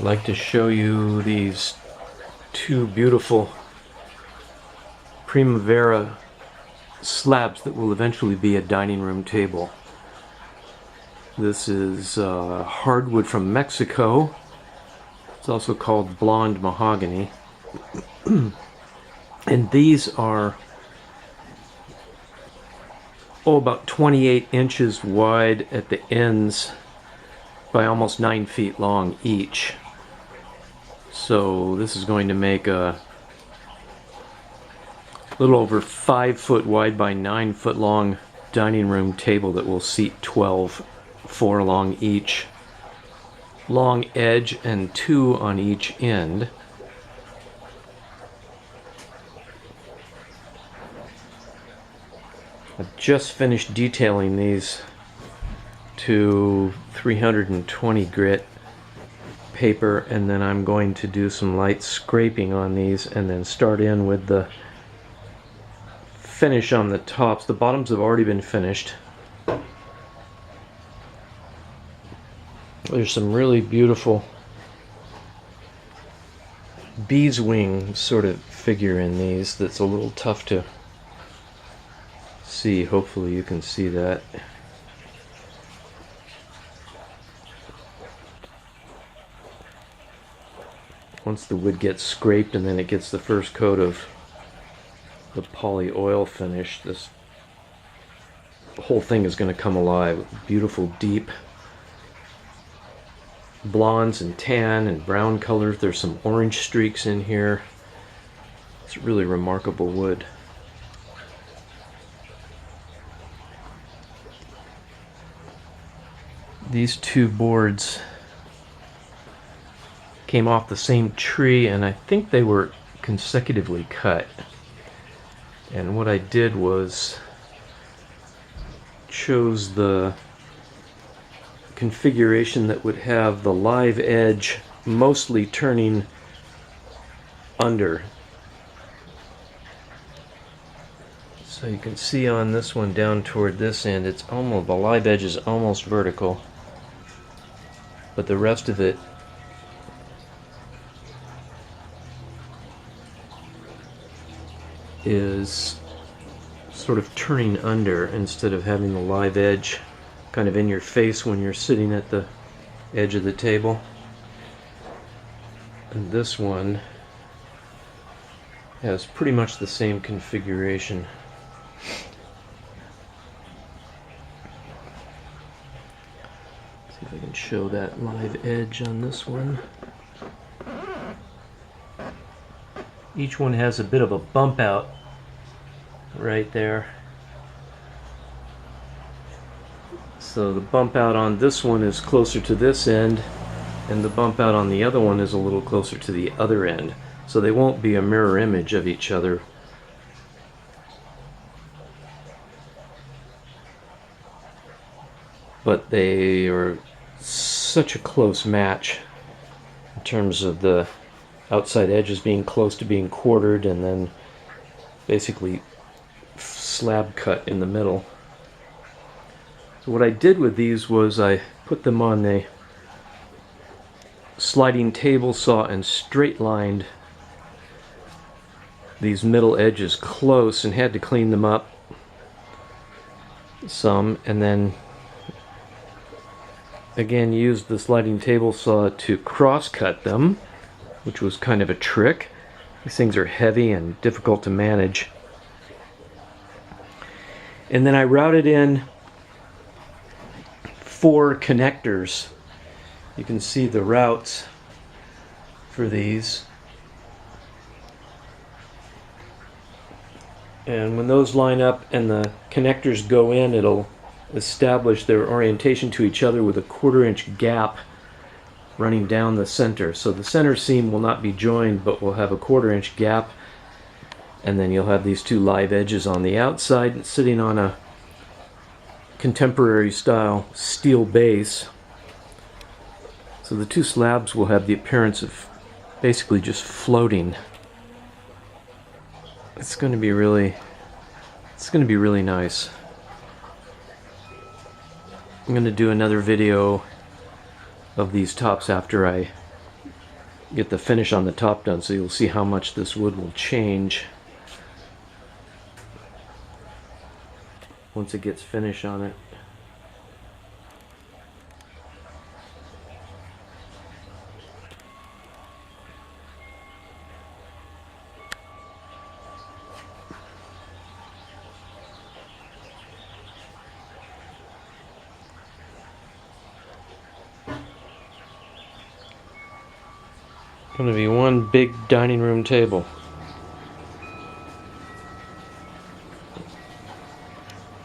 like to show you these two beautiful Primavera slabs that will eventually be a dining room table. This is hardwood from Mexico. It's also called blonde mahogany. And these are about 28 inches wide at the ends by almost 9 feet long each. So this is going to make a little over 5 foot wide by 9 foot long dining room table that will seat 12, 4 along each long edge and 2 on each end. I've just finished detailing these to 320 grit paper, and then I'm going to do some light scraping on these and then start in with the finish on the tops. The bottoms have already been finished. There's some really beautiful bee's wing sort of figure in these that's a little tough to see. Hopefully you can see that. Once the wood gets scraped and then it gets the first coat of the poly oil finish, this whole thing is going to come alive with beautiful deep blondes and tan and brown colors. There's some orange streaks in here. It's really remarkable wood. These two boards came off the same tree, and I think they were consecutively cut. And what I did was chose the configuration that would have the live edge mostly turning under. So you can see on this one down toward this end, it's almost, the live edge is almost vertical, but the rest of it is sort of turning under instead of having the live edge kind of in your face when you're sitting at the edge of the table. And this one has pretty much the same configuration. See if I can show that live edge on this one. Each one has a bit of a bump out right there. So the bump out on this one is closer to this end, and the bump out on the other one is a little closer to the other end. So they won't be a mirror image of each other. But they are such a close match in terms of the outside edges being close to being quartered and then basically slab cut in the middle. So what I did with these was I put them on a sliding table saw and straight lined these middle edges close and had to clean them up some, and then again used the sliding table saw to cross cut them, which was kind of a trick. These things are heavy and difficult to manage. And then I routed in 4 connectors. You can see the routes for these. And when those line up and the connectors go in, it'll establish their orientation to each other with a 1/4 inch gap running down the center. So the center seam will not be joined, but will have a 1/4 inch gap, and then you'll have these 2 live edges on the outside sitting on a contemporary style steel base. So the 2 slabs will have the appearance of basically just floating. It's going to be really nice. I'm going to do another video of these tops after I get the finish on the top done, so you'll see how much this wood will change once it gets finish on it. Going to be one big dining room table.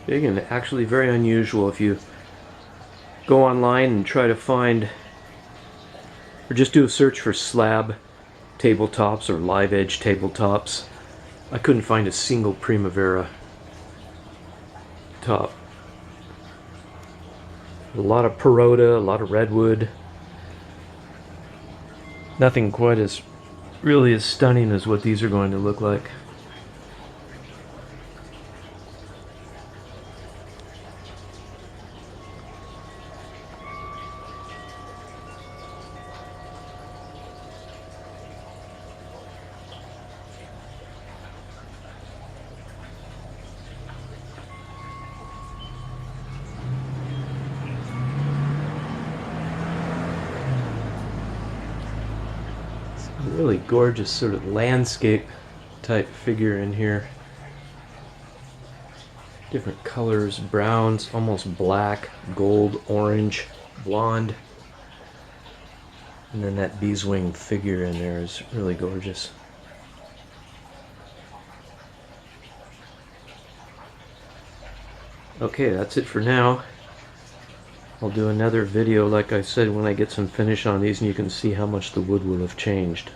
Big and actually very unusual. If you go online and try to find, or just do a search for slab tabletops or live edge tabletops, I couldn't find a single Primavera top. A lot of Peroda, a lot of redwood. Nothing quite as really as stunning as what these are going to look like. Really gorgeous sort of landscape type figure in here. Different colors, browns, almost black, gold, orange, blonde. And then that beeswing figure in there is really gorgeous. Okay, that's it for now. I'll do another video, like I said, when I get some finish on these and you can see how much the wood will have changed.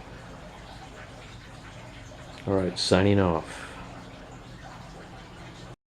Alright, signing off.